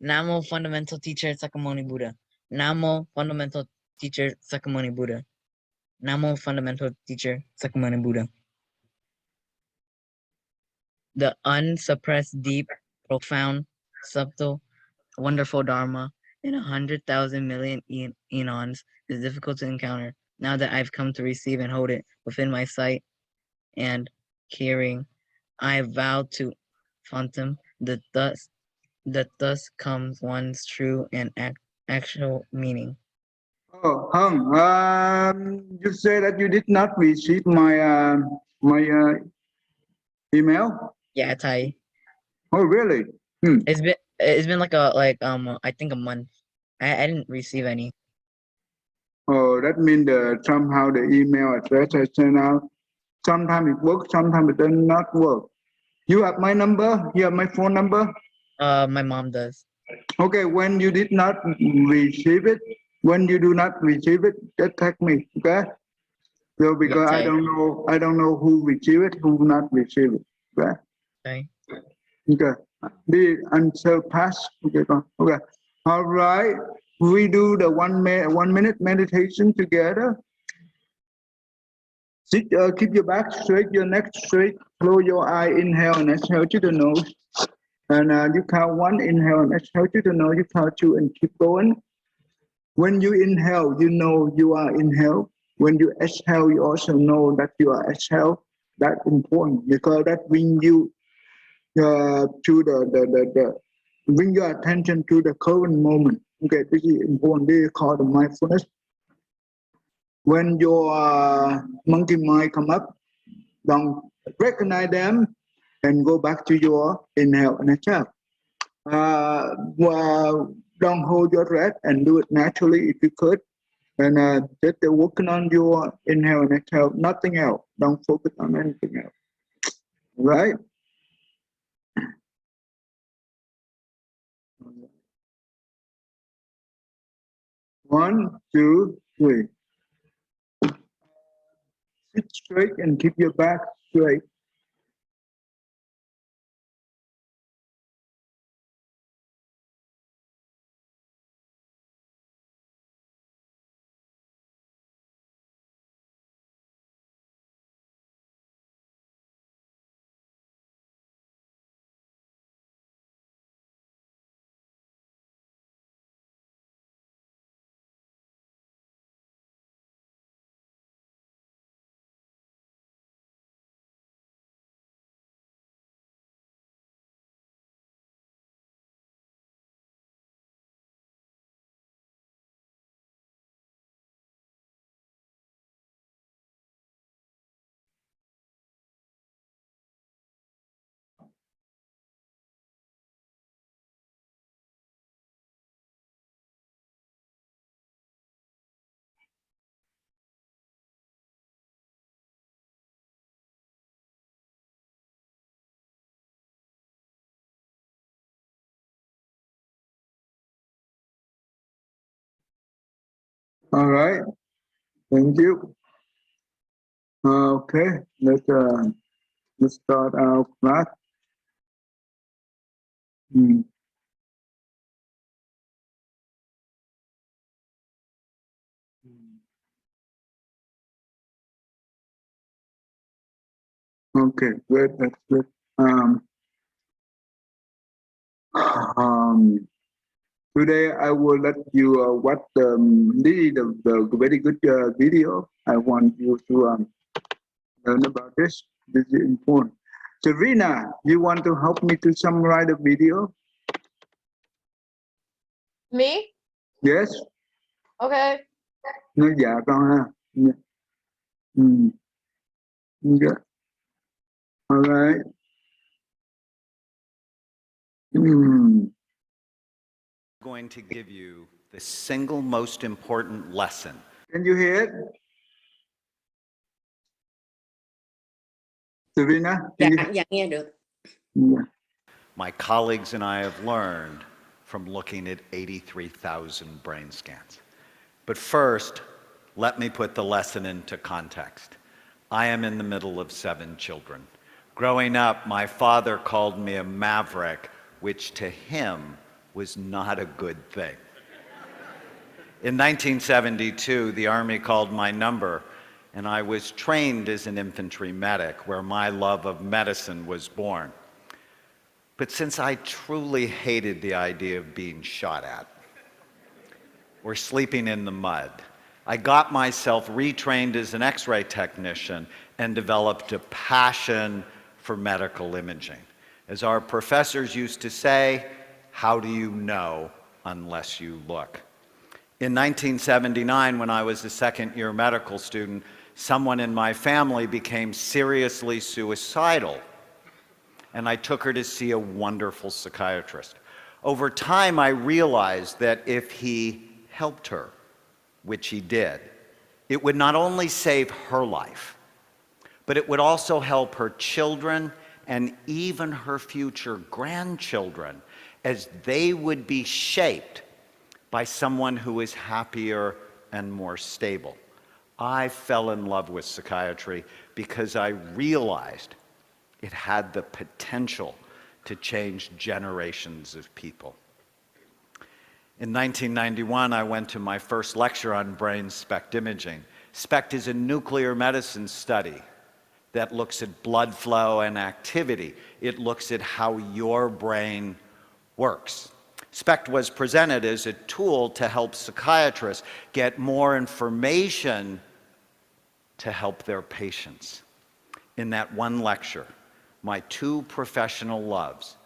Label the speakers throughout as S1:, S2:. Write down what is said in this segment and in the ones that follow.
S1: Namo fundamental teacher Sakamuni Buddha. Namo fundamental teacher Sakamuni Buddha. Namo fundamental teacher Sakamuni Buddha. The unsuppressed, deep, profound, subtle, wonderful Dharma in 100,000 million eons is difficult to encounter. Now that I've come to receive and hold it within my sight and hearing, I vow to fathom that thus comes one's true and actual meaning.
S2: Oh, Hung, you say that you did not receive my email?
S1: Yeah, Thai.
S2: Oh, really?
S1: It's been like I think a month. I didn't receive any.
S2: Oh, that means somehow the email address I sent out, sometimes it works, sometimes it does not work. You have my number? You have my phone number?
S1: My mom does.
S2: Okay, when you did not receive it, when you do not receive it, just text me, okay? So because
S1: Yeah,
S2: I don't know who receive it, who not receive it, okay?
S1: Thai.
S2: Okay. The answer pass. Okay. Okay. All right. We do the 1 minute meditation together. Sit, keep your back straight, your neck straight. Close your eye. Inhale and exhale to the nose. And you count one. Inhale and exhale to the nose. You count two and keep going. When you inhale, you know you are inhale. When you exhale, you also know that you are exhale. That's important because that brings you to the bring your attention to the current moment. Okay, this is important. This is called the mindfulness. When your monkey mind come up, don't recognize them and go back to your inhale and exhale. Well, don't hold your breath and do it naturally if you could. And just working on your inhale and exhale, nothing else. Don't focus on anything else. Right? 1, 2, 3. Sit straight and keep your back straight. All right. Thank you. Okay. Let's start our class. Mm. Okay. Good. That's good. Um, Today I will let you watch the very good video. I want you to learn about this. This is important. Serena, you want to help me to summarize the video?
S3: Me?
S2: Yes.
S3: Okay.
S2: Nói dạ con ha. Yeah. Yeah. All right.
S4: Going to give you the single most important lesson.
S2: Can you hear it? Serena?
S5: Dạ nghe được.
S2: Yeah.
S4: My colleagues and I have learned from looking at 83,000 brain scans. But first, let me put the lesson into context. I am in the middle of 7 children. Growing up, my father called me a maverick, which to him was not a good thing. In 1972, the Army called my number, and I was trained as an infantry medic, where my love of medicine was born. But since I truly hated the idea of being shot at or sleeping in the mud, I got myself retrained as an X-ray technician and developed a passion for medical imaging. As our professors used to say, how do you know unless you look? In 1979, when I was a second-year medical student, someone in my family became seriously suicidal, and I took her to see a wonderful psychiatrist. Over time, I realized that if he helped her, which he did, it would not only save her life, but it would also help her children and even her future grandchildren, as they would be shaped by someone who is happier and more stable. I fell in love with psychiatry because I realized it had the potential to change generations of people. In 1991, I went to my first lecture on brain SPECT imaging. SPECT is a nuclear medicine study that looks at blood flow and activity. It looks at how your brain works. SPECT was presented as a tool to help psychiatrists get more information to help their patients. In that one lecture, my two professional loves,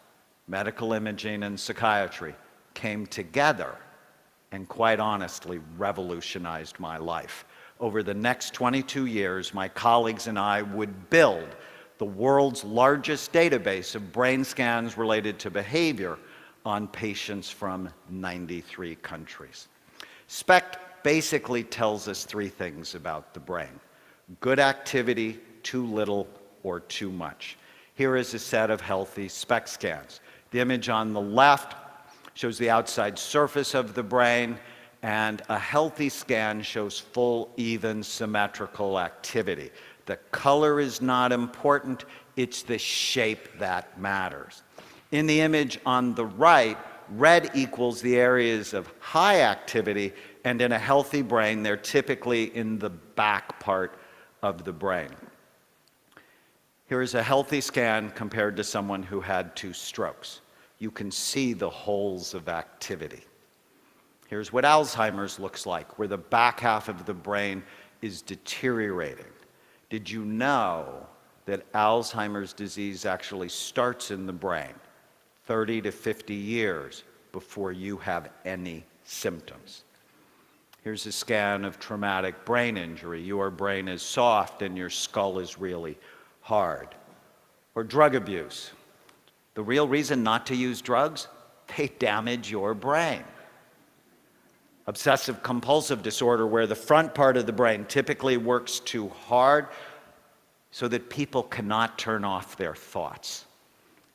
S4: medical imaging and psychiatry, came together and quite honestly revolutionized my life. Over the next 22 years, my colleagues and I would build the world's largest database of brain scans related to behavior on patients from 93 countries. SPECT basically tells us three things about the brain: good activity, too little, or too much. Here is a set of healthy SPECT scans. The image on the left shows the outside surface of the brain, and a healthy scan shows full, even, symmetrical activity. The color is not important, it's the shape that matters. In the image on the right, red equals the areas of high activity, and in a healthy brain, they're typically in the back part of the brain. Here is a healthy scan compared to someone who had 2 strokes. You can see the holes of activity. Here's what Alzheimer's looks like, where the back half of the brain is deteriorating. Did you know that Alzheimer's disease actually starts in the brain 30 to 50 years before you have any symptoms? Here's a scan of traumatic brain injury. Your brain is soft and your skull is really hard. Or drug abuse. The real reason not to use drugs? They damage your brain. Obsessive compulsive disorder, where the front part of the brain typically works too hard so that people cannot turn off their thoughts.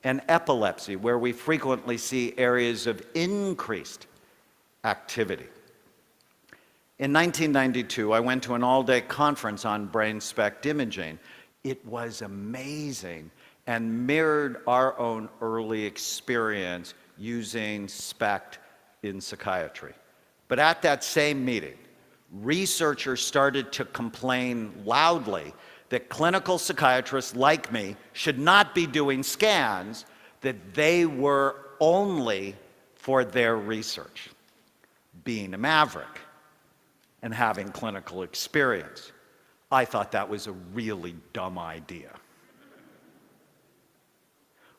S4: And epilepsy, where we frequently see areas of increased activity. In 1992, I went to an all-day conference on brain SPECT imaging. It was amazing and mirrored our own early experience using SPECT in psychiatry. But at that same meeting, researchers started to complain loudly that clinical psychiatrists like me should not be doing scans, that they were only for their research. Being a maverick and having clinical experience, I thought that was a really dumb idea.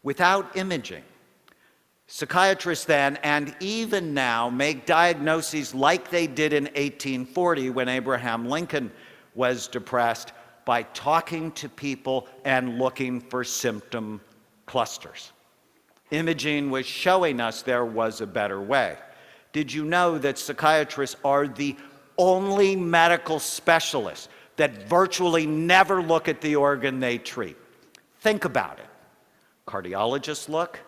S4: Without imaging, psychiatrists then and even now make diagnoses like they did in 1840 when Abraham Lincoln was depressed, by talking to people and looking for symptom clusters. Imaging was showing us there was a better way. Did you know that psychiatrists are the only medical specialists that virtually never look at the organ they treat? Think about it. Cardiologists look,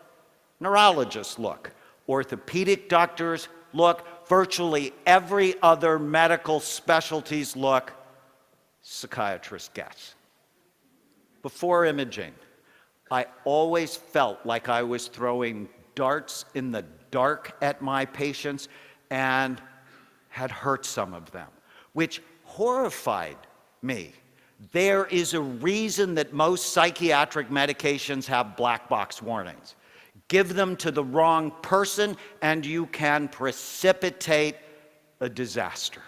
S4: neurologists look, orthopedic doctors look, virtually every other medical specialties look, psychiatrists guess. Before imaging, I always felt like I was throwing darts in the dark at my patients and had hurt some of them, which horrified me. There is a reason that most psychiatric medications have black box warnings. Give them to the wrong person and you can precipitate a disaster.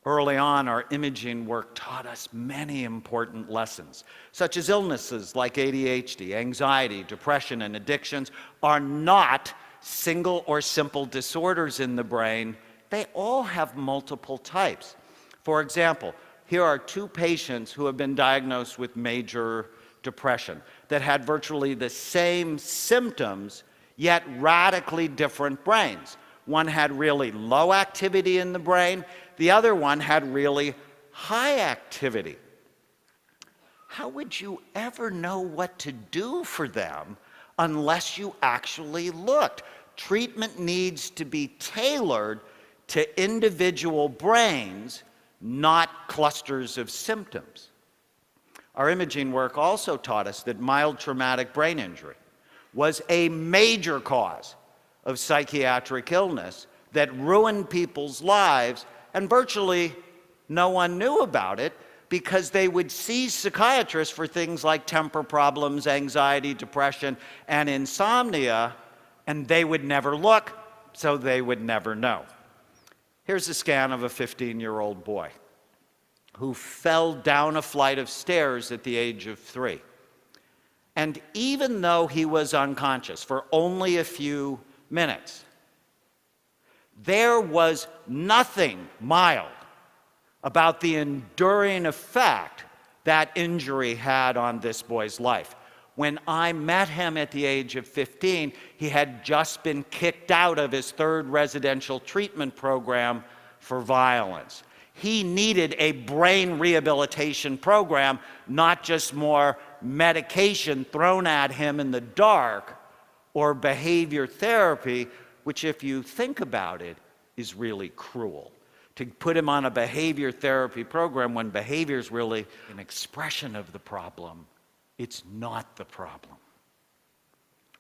S4: Early on, our imaging work taught us many important lessons, such as illnesses like ADHD, anxiety, depression, and addictions are not single or simple disorders in the brain. They all have multiple types. For example, here are two patients who have been diagnosed with major depression that had virtually the same symptoms, yet radically different brains. One had really low activity in the brain, the other one had really high activity. How would you ever know what to do for them unless you actually looked? Treatment needs to be tailored to individual brains, not clusters of symptoms. Our imaging work also taught us that mild traumatic brain injury was a major cause of psychiatric illness that ruined people's lives, and virtually no one knew about it because they would see psychiatrists for things like temper problems, anxiety, depression, and insomnia, and they would never look, so they would never know. Here's a scan of a 15-year-old boy who fell down a flight of stairs at the age of 3. And even though he was unconscious for only a few minutes, there was nothing mild about the enduring effect that injury had on this boy's life. When I met him at the age of 15, he had just been kicked out of his 3rd residential treatment program for violence. He needed a brain rehabilitation program, not just more medication thrown at him in the dark or behavior therapy, which, if you think about it, is really cruel. To put him on a behavior therapy program when behavior is really an expression of the problem, it's not the problem.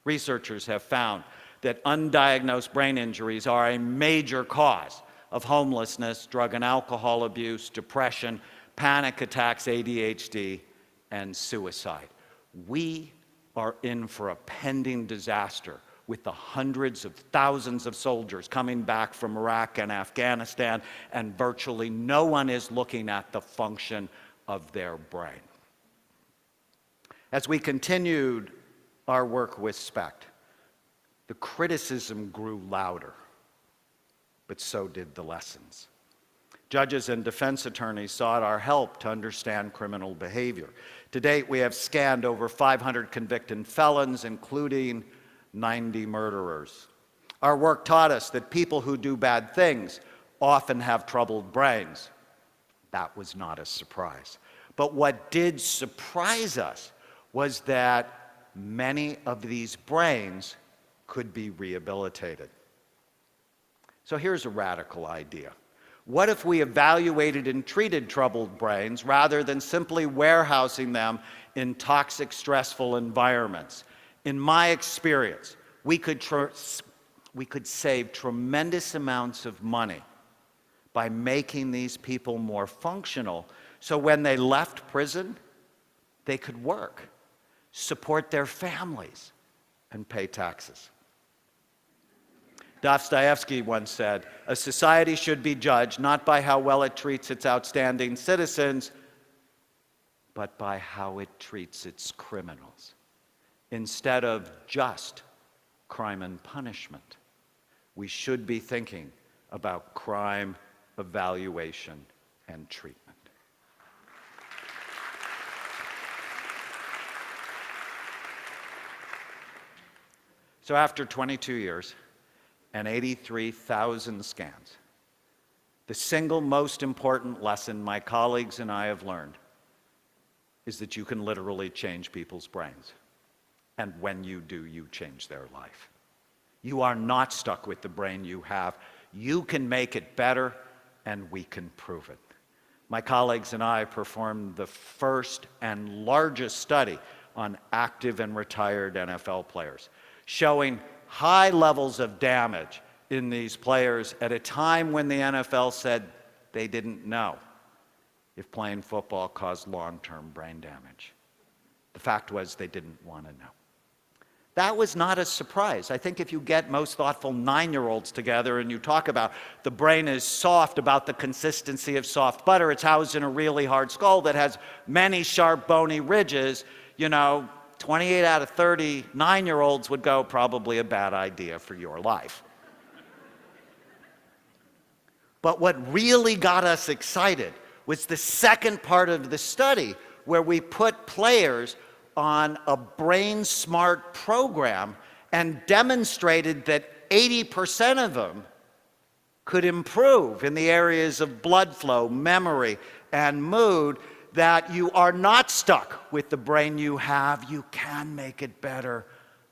S4: Researchers have found that undiagnosed brain injuries are a major cause of homelessness, drug and alcohol abuse, depression, panic attacks, ADHD, and suicide. We are in for a pending disaster with the hundreds of thousands of soldiers coming back from Iraq and Afghanistan, and virtually no one is looking at the function of their brain. As we continued our work with SPECT, the criticism grew louder, but so did the lessons. Judges and defense attorneys sought our help to understand criminal behavior. To date, we have scanned over 500 convicted felons, including 90 murderers. Our work taught us that people who do bad things often have troubled brains. That was not a surprise. But what did surprise us was that many of these brains could be rehabilitated. So here's a radical idea. What if we evaluated and treated troubled brains rather than simply warehousing them in toxic, stressful environments? In my experience, we could save tremendous amounts of money by making these people more functional, so when they left prison, they could work, support their families, and pay taxes. Dostoevsky once said, "A society should be judged not by how well it treats its outstanding citizens, but by how it treats its criminals." Instead of just crime and punishment, we should be thinking about crime, evaluation, and treatment. So after 22 years and 83,000 scans, the single most important lesson my colleagues and I have learned is that you can literally change people's brains. And when you do, you change their life. You are not stuck with the brain you have. You can make it better, and we can prove it. My colleagues and I performed the first and largest study on active and retired NFL players. showing high levels of damage in these players at a time when the NFL said they didn't know if playing football caused long-term brain damage. The fact was they didn't want to know. That was not a surprise. I think if you get most thoughtful 9-year-olds together and you talk about the brain is soft, about the consistency of soft butter, it's housed in a really hard skull that has many sharp bony ridges, 28 out of 30 9-year-olds would go, probably a bad idea for your life. But what really got us excited was the second part of the study, where we put players on a Brain Smart program and demonstrated that 80% of them could improve in the areas of blood flow, memory, and mood, that you are not stuck with the brain you have. You can make it better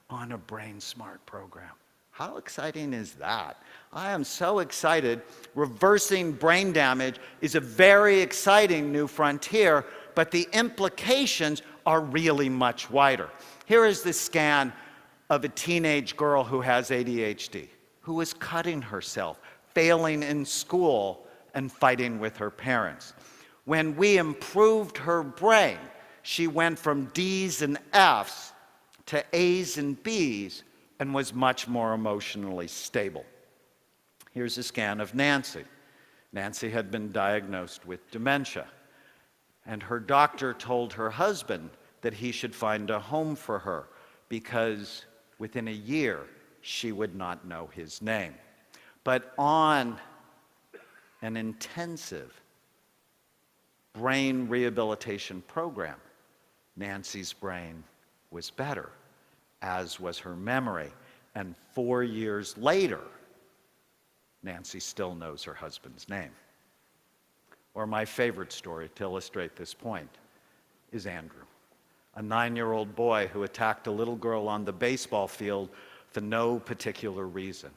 S4: on a Brain Smart program. How exciting is that? I am so excited. Reversing brain damage is a very exciting new frontier, but the implications are really much wider. Here is the scan of a teenage girl who has ADHD, who is cutting herself, failing in school, and fighting with her parents. When we improved her brain, she went from D's and F's to A's and B's and was much more emotionally stable. Here's a scan of Nancy. Nancy had been diagnosed with dementia, and her doctor told her husband that he should find a home for her because within a year she would not know his name. But on an intensive brain rehabilitation program, Nancy's brain was better, as was her memory. And 4 years later, Nancy still knows her husband's name. Or my favorite story to illustrate this point is Andrew, a 9-year-old boy who attacked a little girl on the baseball field for no particular reason,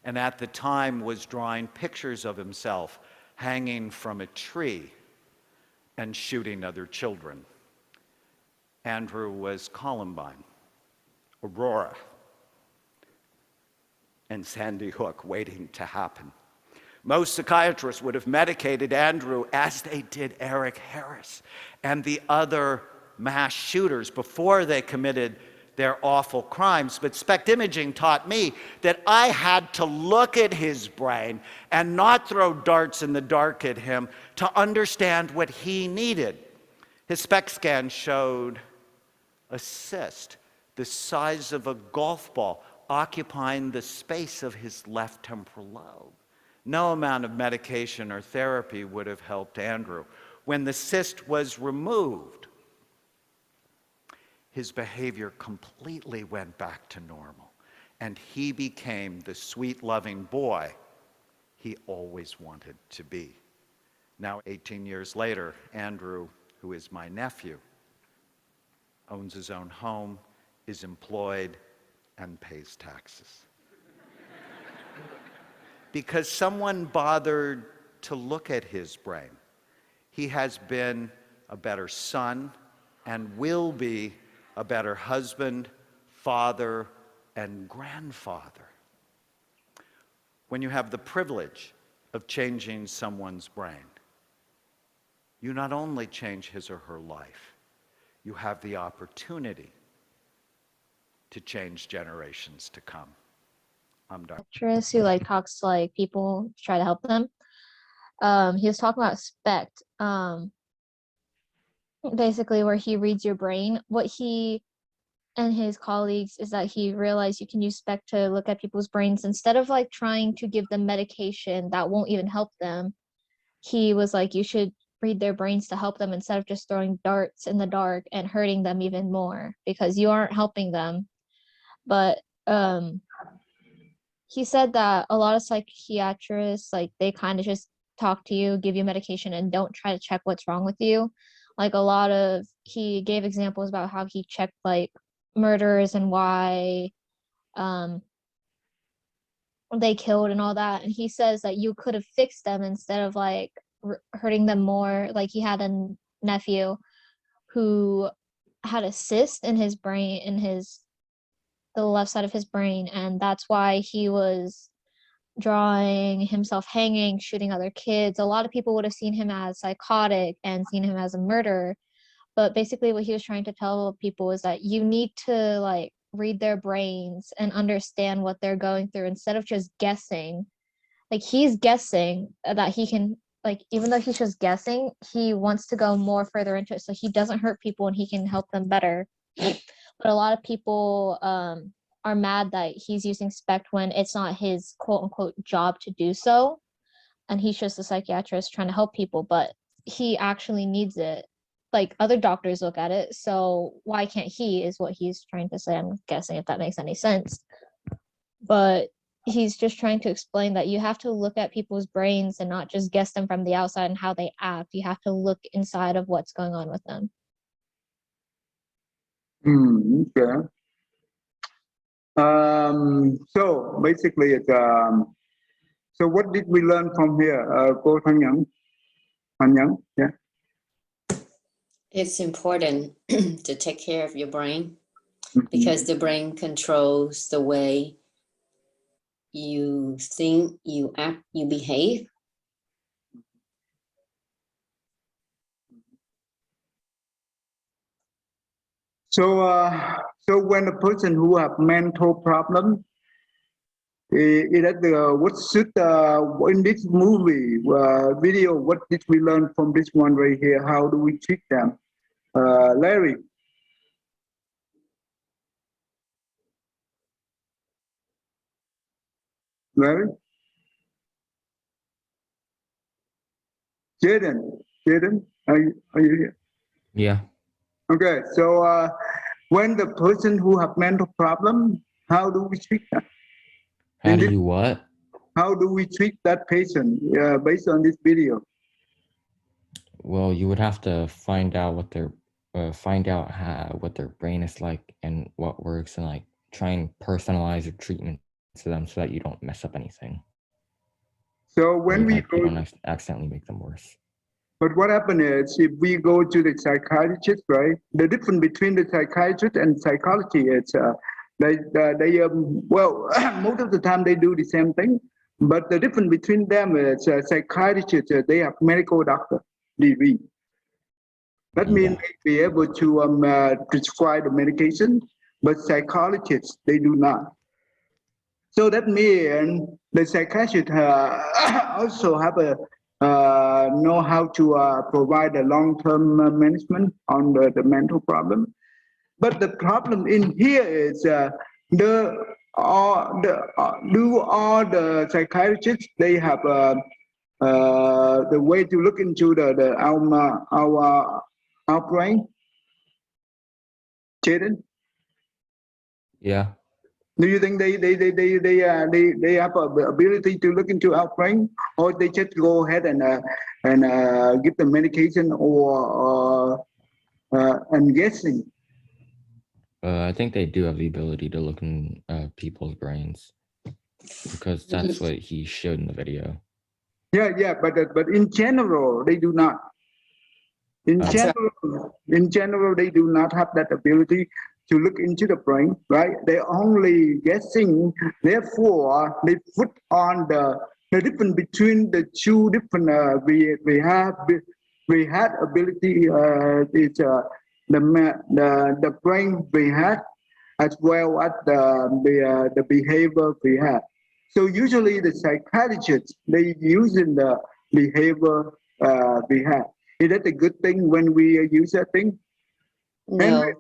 S4: and at the time was drawing pictures of himself hanging from a tree and shooting other children. Andrew was Columbine, Aurora, and Sandy Hook waiting to happen. Most psychiatrists would have medicated Andrew as they did Eric Harris and the other mass shooters before they committed their awful crimes. But SPECT imaging taught me that I had to look at his brain and not throw darts in the dark at him to understand what he needed. His SPECT scan showed a cyst the size of a golf ball occupying the space of his left temporal lobe. No amount of medication or therapy would have helped Andrew. When the cyst was removed, his behavior completely went back to normal, and he became the sweet, loving boy he always wanted to be. Now, 18 years later, Andrew, who is my nephew, owns his own home, is employed, and pays taxes. Because someone bothered to look at his brain. He has been a better son and will be a better husband, father, and grandfather. When you have the privilege of changing someone's brain, you not only change his or her life, you have the opportunity to change generations to come. I'm done.
S5: Actress who talks to people to try to help them. He was talking about SPECT, basically where he reads your brain. What he and his colleagues is that he realized you can use SPECT to look at people's brains instead of trying to give them medication that won't even help them. He was like, you should read their brains to help them instead of just throwing darts in the dark and hurting them even more, because you aren't helping them. But he said that a lot of psychiatrists, they kind of just talk to you, give you medication, and don't try to check what's wrong with you. He gave examples about how he checked murderers and why they killed and all that. And he says that you could have fixed them instead of hurting them more. He had a nephew who had a cyst in his brain, in his the left side of his brain, and that's why he was drawing himself hanging, shooting other kids. A lot of people would have seen him as psychotic and seen him as a murderer. But basically what he was trying to tell people is that you need to like read their brains and understand what they're going through instead of just guessing. Like he's guessing that he can, like, even though he's just guessing, he wants to go more further into it so he doesn't hurt people and he can help them better. But a lot of people are mad that he's using SPECT when it's not his quote unquote job to do so. And he's just a psychiatrist trying to help people, but he actually needs it. Like other doctors look at it, so why can't he, is what he's trying to say. I'm guessing, if that makes any sense. But he's just trying to explain that you have to look at people's brains and not just guess them from the outside and how they act. You have to look inside of what's going on with them.
S2: Okay. So basically, it's so what did we learn from here? Cô Thanh Nhẫn. Thanh Nhẫn, yeah.
S6: It's important to take care of your brain
S2: Mhm.
S6: because the brain controls the way you think, you act, you behave.
S2: So when a person who have mental problem, what should in this movie video, what did we learn from this one right here? How do we treat them? Larry. Larry. Jaden, are you here?
S7: Yeah.
S2: Okay, so when the person who have mental problem, how do we treat them?
S7: How
S2: In
S7: do
S2: this-
S7: you what?
S2: How do we treat that patient based on this video?
S7: Well, you would have to find out what their what their brain is like and what works, and like try and personalize your treatment to them so that you don't mess up anything.
S2: So when we
S7: like, you
S2: go,
S7: don't accidentally make them worse.
S2: but what happens is if we go to the psychiatrist, right? The difference between the psychiatrist and psychology is well, most of the time they do the same thing, but the difference between them is psychiatrists, they have medical doctor degree. That means
S7: Yeah.
S2: they be able to prescribe the medication, but psychologists, they do not. So that means the psychiatrist also have a know how to provide a long-term management on the mental problem. But the problem in here is do all the psychiatrists, they have the way to look into our brain? Jaden?
S7: Yeah.
S2: Do you think they have the ability to look into our brain, or they just go ahead and give the medication or and guessing?
S7: I think they do have the ability to look in people's brains because that's what he showed in the video.
S2: Yeah, but in general they do not. In general, they do not have that ability to look into the brain, right? They're only guessing. Therefore, they put on the difference between the two different we had ability is the brain we had as well as the behavior we had. So usually the psychiatrists, they using the behavior we had. Is that a good thing when we use that thing?
S6: No,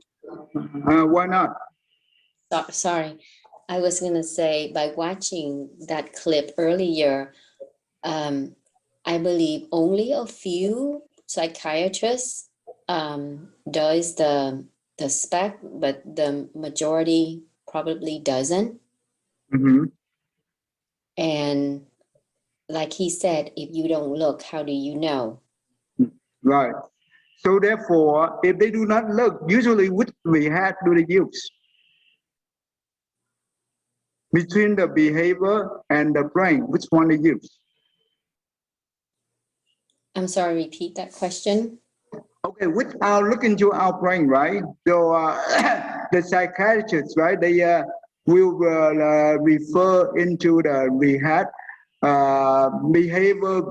S2: Why not?
S6: sorry. I was going to say, by watching that clip earlier, I believe only a few psychiatrists does the SPECT, but the majority probably doesn't.
S2: Mm-hmm.
S6: And like he said, if you don't look, how do you know?
S2: Right. So therefore, if they do not look, usually which we had do they use? Between the behavior and the brain, which one they use?
S6: I'm sorry, repeat that question.
S2: Okay, which are look into our brain, right? So the psychiatrists, right? They will refer into the rehab, behavior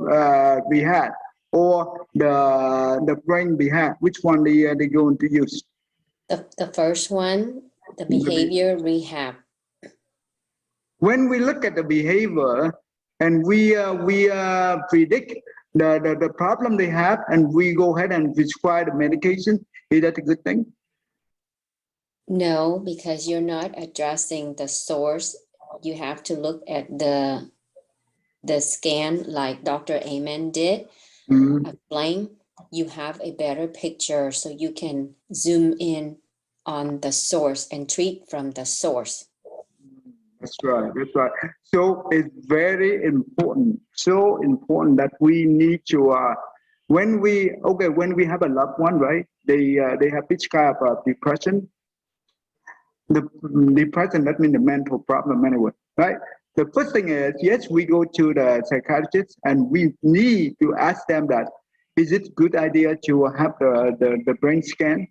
S2: rehab, or the brain rehab. Which one they going to use?
S6: The first one, the behavior rehab.
S2: When we look at the behavior and we predict the problem they have, and we go ahead and prescribe the medication, is that a good thing?
S6: No, because you're not addressing the source. You have to look at the scan like Dr. Amen did.
S2: Mhm.
S6: Explain. You have a better picture so you can zoom in on the source and treat from the source.
S2: That's right. That's right. So it's very important. So important that we need to when we have a loved one, right? They have this kind of depression. The depression, that means the mental problem anyway, right? The first thing is, yes, we go to the psychiatrist and we need to ask them that, is it a good idea to have the brain scan?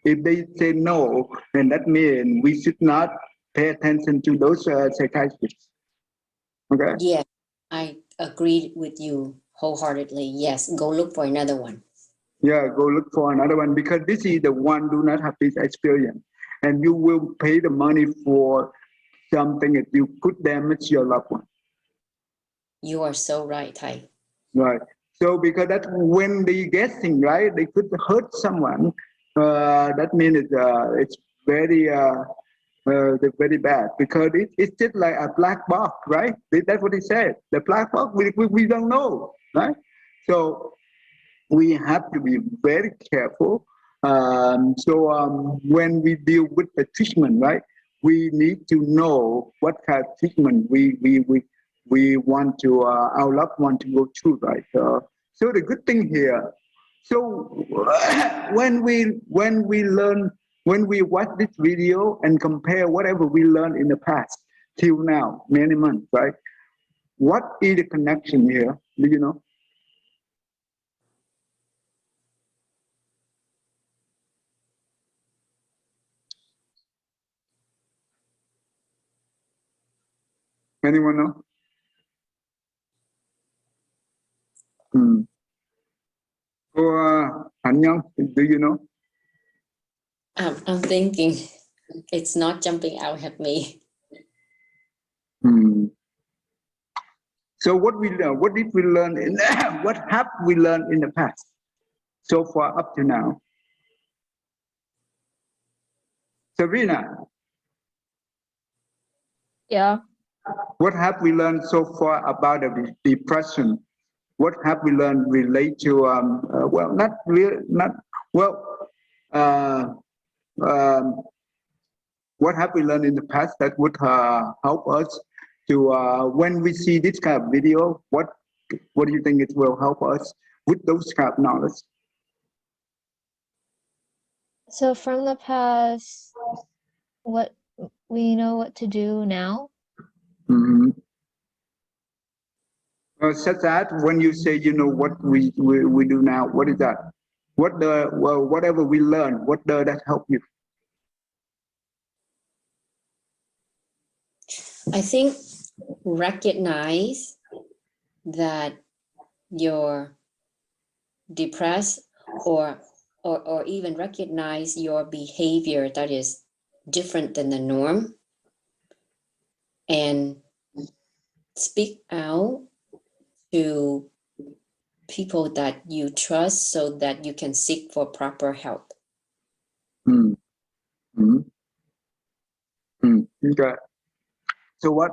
S2: If they say no, then that means we should not pay attention to those psychiatrists. Okay?
S6: Yeah, I agree with you wholeheartedly. Yes, go look for another one.
S2: Yeah, go look for another one, because this is the one do not have this experience. And you will pay the money for something that you could damage your loved one.
S6: You are so right, Tai.
S2: Right. So because that when they guessing, right, they could hurt someone. That means it's very very bad, because it's just like a black box, right? That's what he said. The black box, we don't know, right? So we have to be very careful. When we deal with the treatment, right, we need to know what kind of treatment we want to our loved one to go through, right? So the good thing here, so when we watch this video and compare whatever we learned in the past till now, many months, right? What is the connection here? Do you know? Anyone know? So, Han Young, do you know?
S6: I'm thinking it's not jumping out at me.
S2: So what we learn? What did we learn in? What have we learned in the past so far up to now? Sabrina,
S5: Yeah.
S2: what have we learned so far about the depression? What have we learned relate to well, not real, not well. Uh, um, what have we learned in the past that would help us to when we see this kind of video? What do you think it will help us with those kind of knowledge?
S5: So from the past, what we know what to do now.
S2: Mm-hmm. Such as when you say, you know, what we do now, what is that? Whatever we learn, what does that help you?
S6: I think recognize that you're depressed, or even recognize your behavior that is different than the norm, and speak out to people that you trust so that you can seek for proper help.
S2: Okay. So what?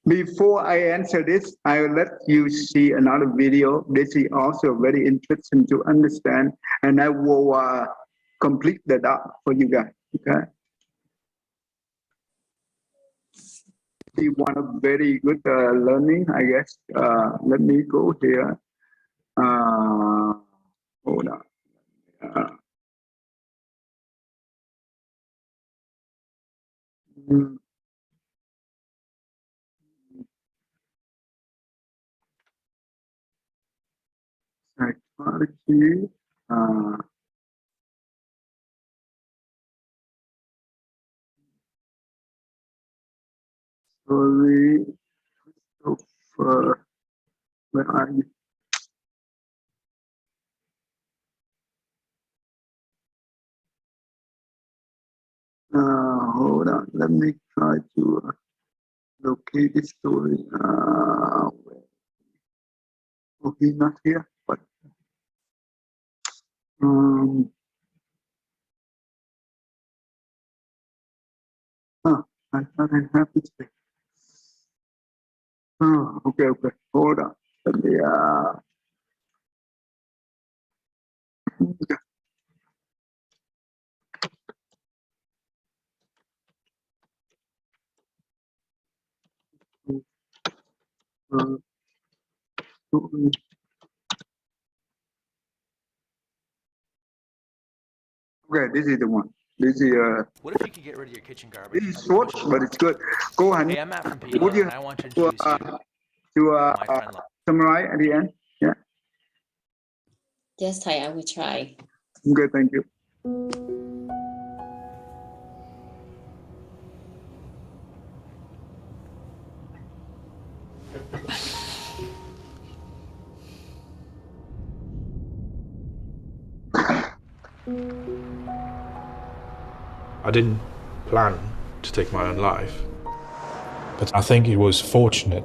S2: Before I answer this, I will let you see another video. This is also very interesting to understand, and I will complete the dot for you guys. Okay. See one of very good learning, I guess. Let me go here. Hold on. Psychology. Sorry, Christopher. Where are you? Hold on. Let me try to locate this story. Oh, he's not here. But I thought I have this thing. Oh, okay. Hold on. Let me okay. Uh, story. Okay, this is the one. This is
S8: What if you could get rid of your kitchen garbage?
S2: this is short, but it's good. Go ahead.
S8: Hey, I'm Matt from PETA,
S2: Would you
S8: and I want to
S2: to
S8: introduce you to my friend.
S2: summarize at the end? Yeah.
S6: Yes, Thầy, I will try.
S2: Okay, thank you.
S9: I didn't plan to take my own life, but I think it was fortunate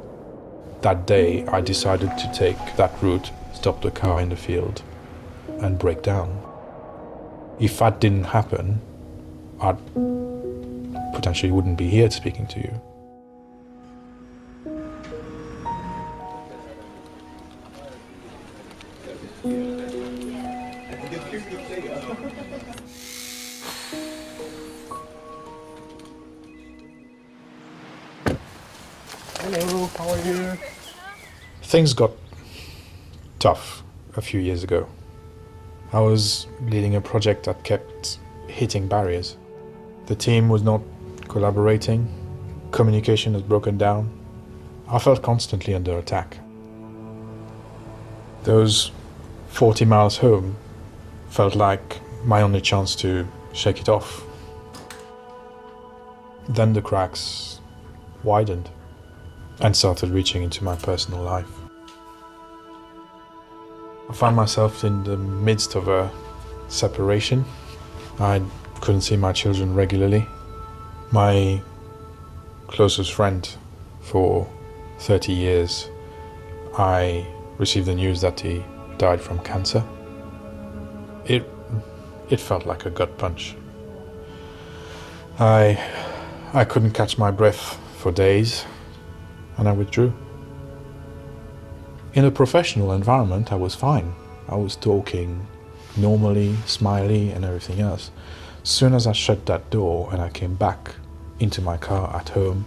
S9: that day I decided to take that route, stop the car in the field, and break down. If that didn't happen, I potentially wouldn't be here speaking to you. Hello, how are you? Things got tough a few years ago. I was leading a project that kept hitting barriers. The team was not collaborating, communication had broken down. I felt constantly under attack. Those 40 miles home felt like my only chance to shake it off. Then the cracks widened and started reaching into my personal life. I found myself in the midst of a separation. I couldn't see my children regularly. My closest friend for 30 years, I received the news that he died from cancer. It felt like a gut punch. I couldn't catch my breath for days, and I withdrew. In a professional environment, I was fine. I was talking normally, smiley, and everything else. As soon as I shut that door and I came back into my car at home,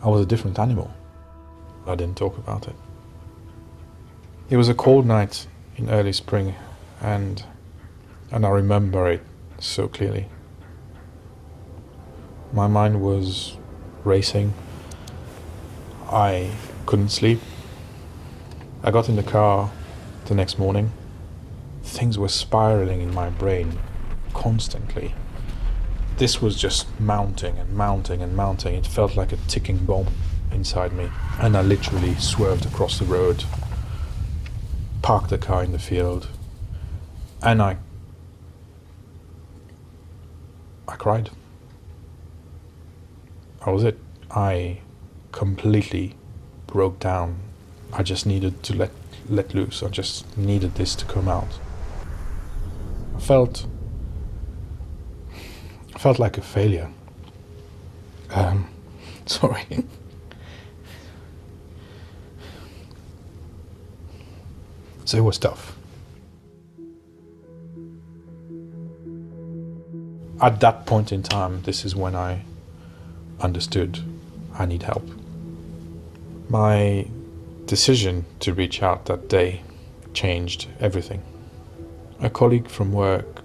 S9: I was a different animal. I didn't talk about it. It was a cold night in early spring, and I remember it so clearly. My mind was racing. I couldn't sleep. I got in the car the next morning. Things were spiraling in my brain constantly. This was just mounting and mounting and mounting. It felt like a ticking bomb inside me. And I literally swerved across the road, parked the car in the field, and I cried. That was it. I completely broke down. I just needed to let loose. I just needed this to come out. I felt like a failure. Sorry. So it was tough. At that point in time, this is when I understood I need help. My decision to reach out that day changed everything. A colleague from work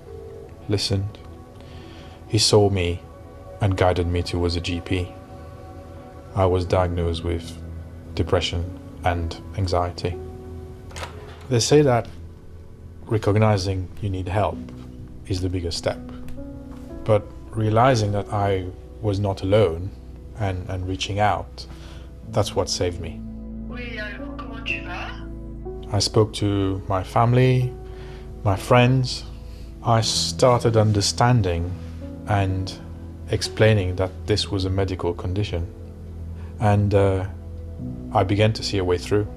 S9: listened. He saw me and guided me towards a GP. I was diagnosed with depression and anxiety. They say that recognizing you need help is the biggest step. But realizing that I was not alone and reaching out. That's what saved me.
S3: Oui, comment tu vas?
S9: I spoke to my family, my friends. I started understanding and explaining that this was a medical condition. And I began to see a way through.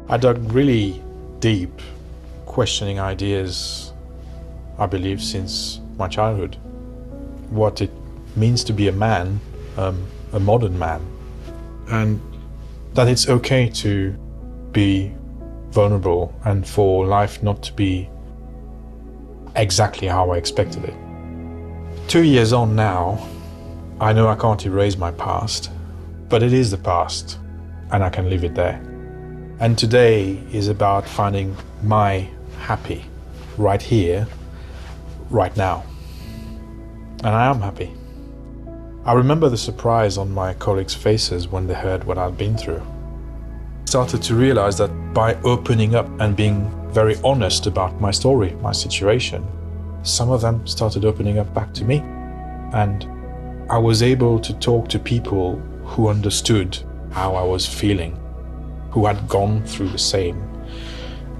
S9: I dug really deep, questioning ideas I believe since my childhood. What it means to be a man, a modern man, and that it's okay to be vulnerable and for life not to be exactly how I expected it. 2 years on now, I know I can't erase my past, but it is the past and I can leave it there. And today is about finding my happy right here, right now. And I am happy. I remember the surprise on my colleagues' faces when they heard what I'd been through. I started to realize that by opening up and being very honest about my story, my situation, some of them started opening up back to me. And I was able to talk to people who understood how I was feeling, who had gone through the same.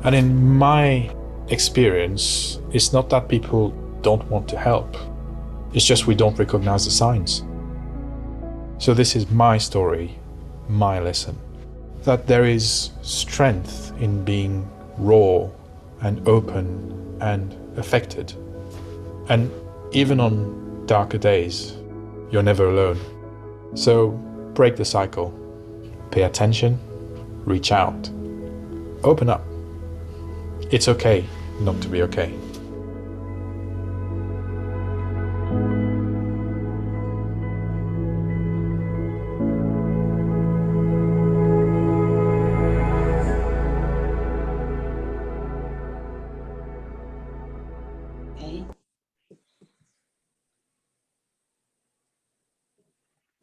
S9: And in my experience, it's not that people don't want to help. It's just we don't recognize the signs. So this is my story, my lesson. That there is strength in being raw and open and affected. And even on darker days, you're never alone. So break the cycle. Pay attention, reach out, open up. It's okay not to be okay.
S6: Okay.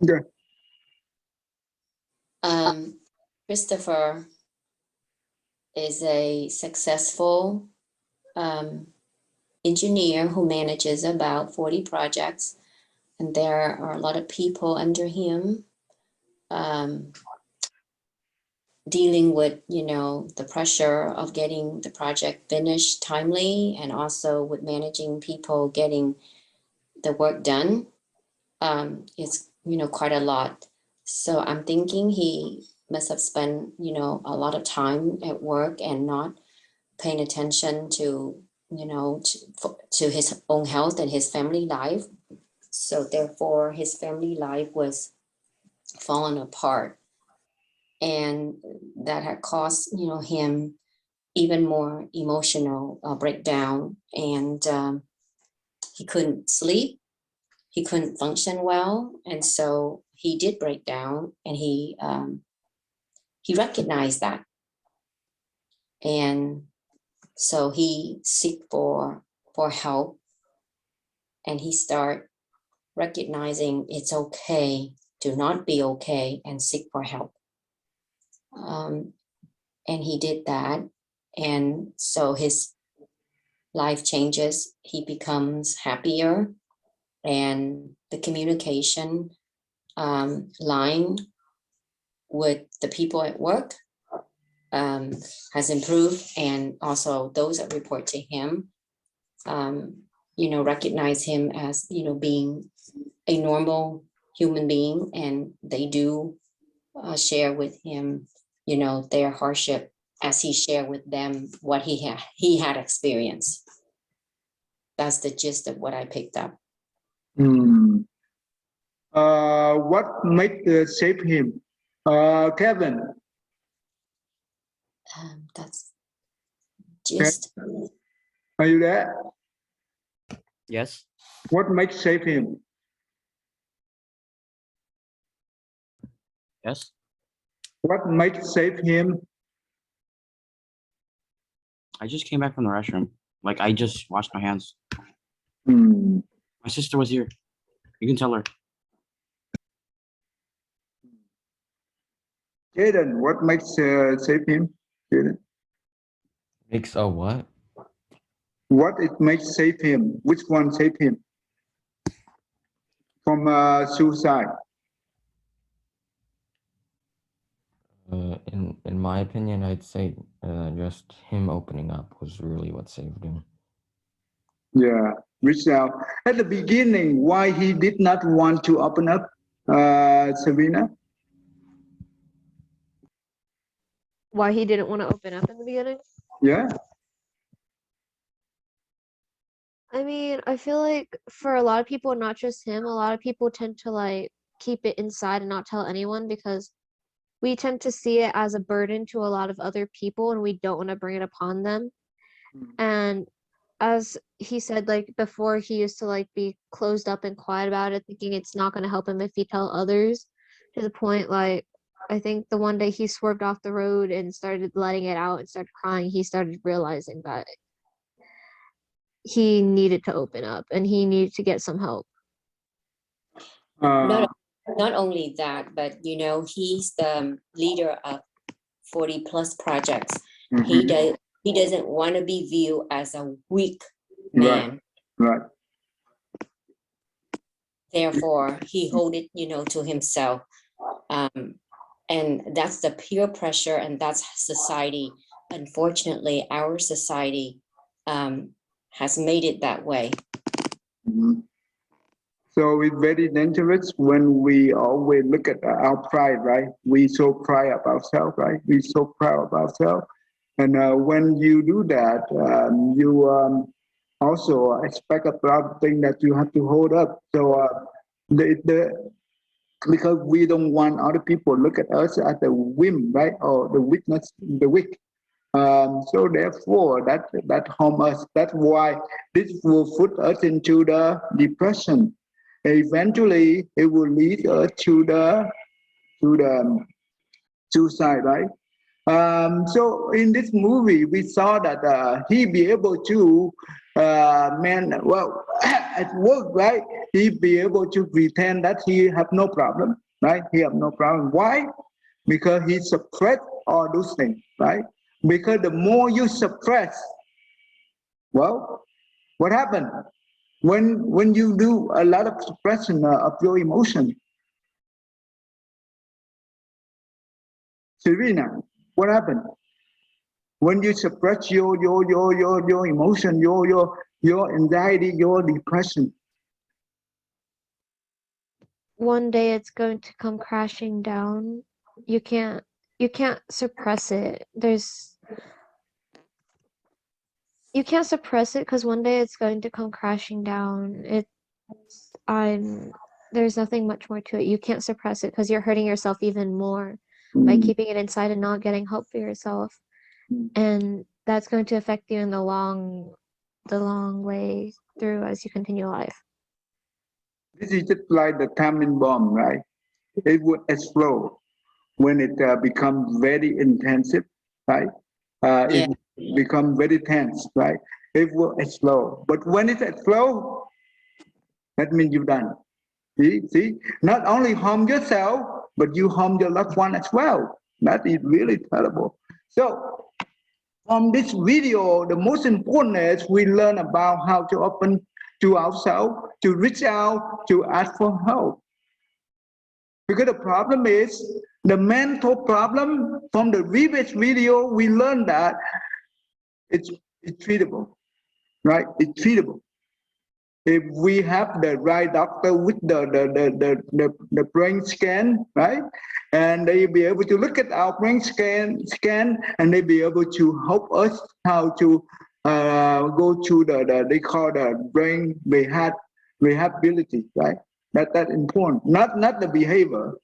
S2: Okay.
S6: Christopher is a successful engineer who manages about 40 projects, and there are a lot of people under him dealing with, the pressure of getting the project finished timely, and also with managing people getting the work done. It's, quite a lot. So I'm thinking he must have spent, a lot of time at work and not paying attention to, to his own health and his family life. So therefore his family life was falling apart. And that had caused, him even more emotional breakdown. And he couldn't sleep. He couldn't function well. And so he did break down, and he recognized that. And so he seek for help, and he start recognizing it's okay to not be okay and seek for help. And he did that. And so his life changes. He becomes happier, and the communication line with the people at work has improved, and also those that report to him, recognize him as, being a normal human being, and they do share with him, their hardship as he shared with them what he had experienced. That's the gist of what I picked up.
S2: What made save him? Kevin.
S6: That's just.
S2: Are you there?
S10: Yes.
S2: What makes save him?
S10: Yes.
S2: What makes save him?
S10: I just came back from the restroom. Like, I just washed my hands.
S2: Hmm.
S10: My sister was here. You can tell her.
S2: Jaden, what makes save him? Jaden.
S7: Makes a what?
S2: What it makes save him? Which one save him from suicide?
S7: my opinion, I'd say just him opening up was really what saved him.
S2: Yeah, reach out. At the beginning, why he did not want to open up, Savina?
S5: Why he didn't want to open up in the beginning?
S2: Yeah.
S5: I mean, I feel like for a lot of people, not just him, a lot of people tend to like keep it inside and not tell anyone because we tend to see it as a burden to a lot of other people and we don't want to bring it upon them. And as he said, like before, he used to like be closed up and quiet about it, thinking it's not going to help him if he tell others, to the point like I think the one day he swerved off the road and started letting it out and started crying, he started realizing that he needed to open up and he needed to get some help.
S6: Not only that, but you know, he's the leader of 40 plus projects. He doesn't want to be viewed as a weak man.
S2: Right.
S6: Therefore, he hold it, you know, to himself. And that's the peer pressure, and that's society. Unfortunately, our society has made it that way.
S2: So it's very dangerous when we always look at our pride, right? We so proud of ourselves, right? We so proud of ourselves. And when you do that, you also expect a lot of things that you have to hold up. So because we don't want other people look at us as the whim, right? Or the weakness, the weak. So therefore, that harm us. That's why this will put us into the depression. Eventually, it will lead us to the suicide, right? So in this movie, we saw that he be able to, at work, right? He be able to pretend that he have no problem, right? He have no problem. Why? Because he suppress all those things, right? Because the more you suppress, well, what happened? When you do a lot of suppression of your emotion, Serena, what happened? When you suppress your emotion, your anxiety, your depression.
S5: One day it's going to come crashing down. You can't suppress it. You can't suppress it because one day it's going to come crashing down. There's nothing much more to it. You can't suppress it because you're hurting yourself even more by keeping it inside and not getting help for yourself. And that's going to affect you in the long way through as you continue life.
S2: This is just like the timing bomb, right? It would explode when it becomes very intensive, right? It becomes very tense, right? It will explode. But when it explodes, that means you're done. See, not only harm yourself, but you harm your loved one as well. That is really terrible. So from this video, the most important is we learn about how to open to ourselves, to reach out, to ask for help. Because the problem is the mental problem. From the previous video, we learned that it's treatable, right? It's treatable. If we have the right doctor with the brain scan, right? And they be able to look at our brain scan, and they be able to help us how to go to they call the brain rehabilitation, right? That's important. Not the behavior.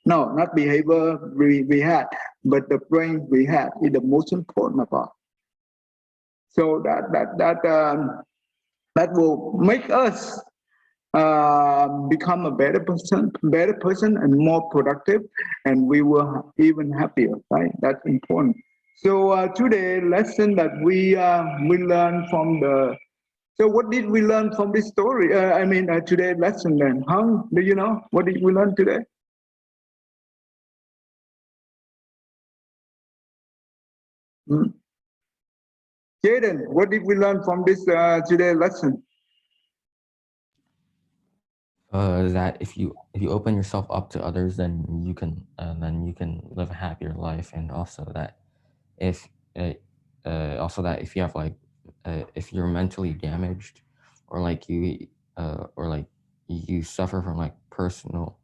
S2: No, not behavior rehab, but the brain rehab is the most important part. So that will make us become a better person and more productive, and we will even happier, right? That's important. So today lesson that we learned from the. So what did we learn from this story? Today's lesson then, huh? Do you know what did we learn today? Jaden, what did we learn from this today's lesson?
S7: that if you open yourself up to others, then you can live a happier life, and also that if if you have like if you're mentally damaged, or like you suffer from like personal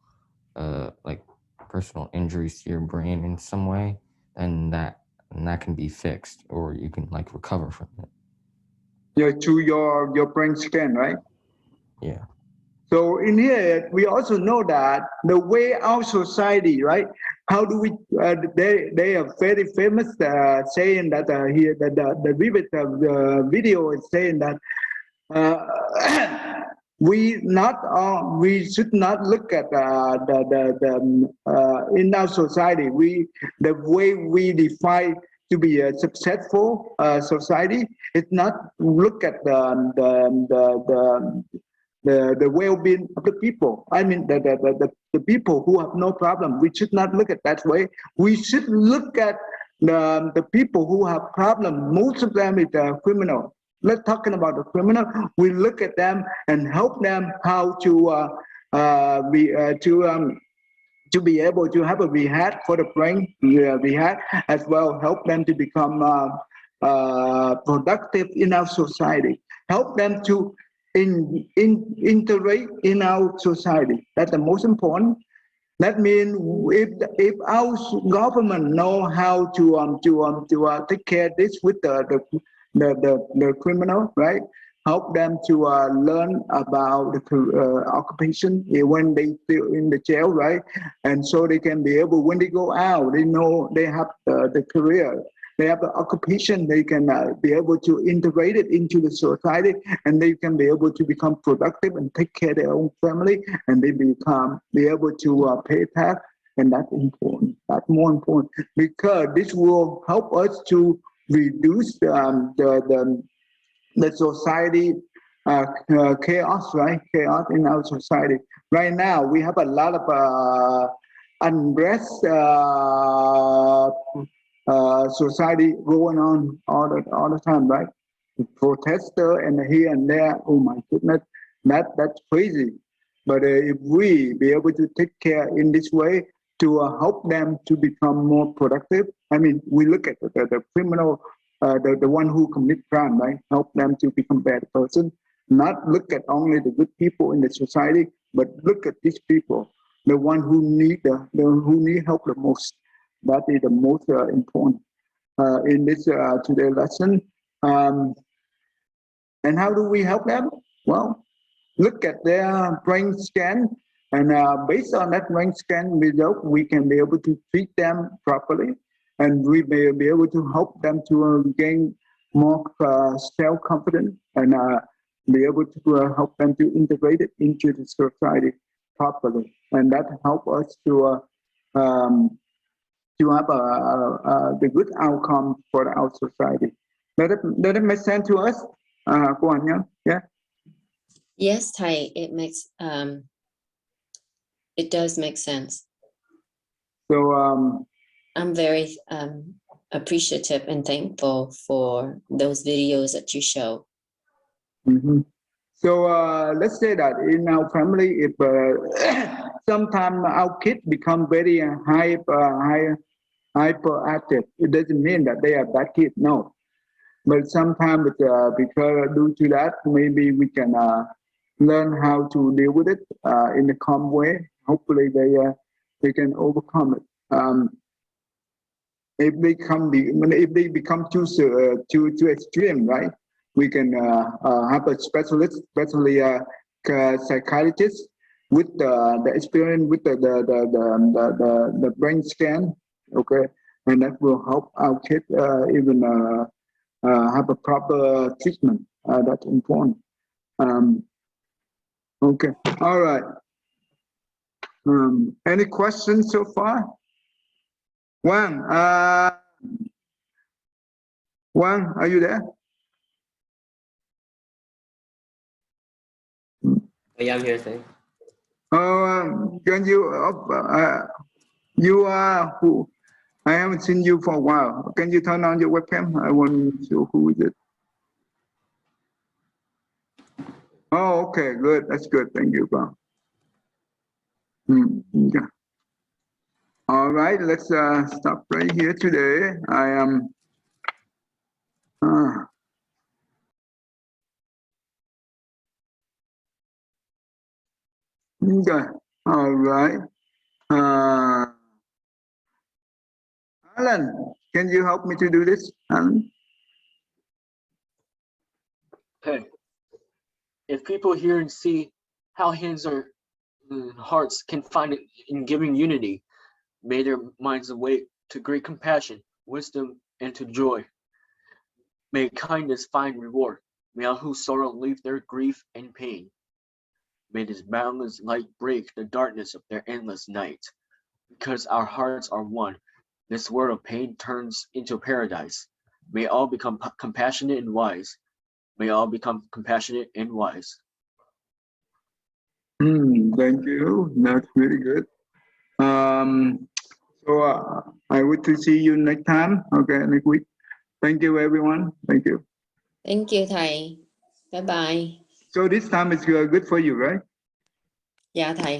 S7: injuries to your brain in some way, then that can be fixed, or you can like recover from it.
S2: Yeah, to your brain scan, right?
S7: Yeah.
S2: So in here, we also know that the way our society, right? How do we? They are very famous saying that here that the vivid video is saying that we should not look at in our society the way we define to be a successful society. It's not look at the well-being of the people. I mean, the people who have no problem. We should not look at that way. We should look at the people who have problem. Most of them is criminal. Let's talking about the criminal. We look at them and help them how to be able to have a rehab for the brain rehab, as well help them to become productive in our society. Help them to integrate in our society. That's the most important. That means if our government know how to take care of this with the criminal, right? Help them to learn about the occupation when they still in the jail, right? And so they can be able, when they go out, they know they have the career. They have the occupation, they can be able to integrate it into the society, and they can be able to become productive and take care of their own family, and they be able to pay tax, and that's important. That's more important, because this will help us to reduce the society chaos, right? Chaos in our society. Right now, we have a lot of unrest society going on all the time, right? Protester and here and there. Oh my goodness, that's crazy. But if we be able to take care in this way to help them to become more productive. I mean, we look at the criminal, the one who commit crime, right? Help them to become better person. Not look at only the good people in the society, but look at these people, the one who need who need help the most. That is the most important in this today's lesson. And how do we help them? Well, look at their brain scan, and based on that brain scan result, we can be able to treat them properly, and we may be able to help them to gain more self-confidence, and be able to help them to integrate it into the society properly, and that help us to have the good outcome for our society. Does it make sense to us? Go on, yeah.
S6: Yes, Thầy, it does make sense.
S2: So
S6: I'm very appreciative and thankful for those videos that you show.
S2: Mm-hmm. So let's say that in our family, if sometimes our kids become very hyperactive, it doesn't mean that they are bad kids, no. But sometimes because due to that, maybe we can learn how to deal with it in a calm way. Hopefully they can overcome it. If they become too extreme, right? We can have a specialist, especially a psychiatrist with the experience with the brain scan, okay, and that will help our kids even have a proper treatment. That's important. Okay, all right. Any questions so far? Wang, are you there?
S11: Yeah, I'm here, sir.
S2: Can you are who? I haven't seen you for a while. Can you turn on your webcam? I want to show who is it. Oh, okay, good. That's good. Thank you, Bob. Yeah. All right, let's stop right here today. I am. Okay. All right. Alan, can you help me to do this, Alan?
S11: Okay. If people hear and see how hands or hearts can find it in giving unity, may their minds awake to great compassion, wisdom, and to joy. May kindness find reward. May all who sorrow leave their grief and pain. May this boundless light break the darkness of their endless night. Because our hearts are one, this world of pain turns into paradise. May all become compassionate and wise. May all become compassionate and wise.
S2: Thank you. That's really good. So I would to see you next time. Okay, next week. Thank you, everyone. Thank you.
S6: Thank you, thầy. Bye bye.
S2: So this time it's good for you, right?
S6: Dạ thầy.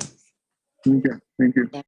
S2: Okay. Thank you.
S6: Dạ.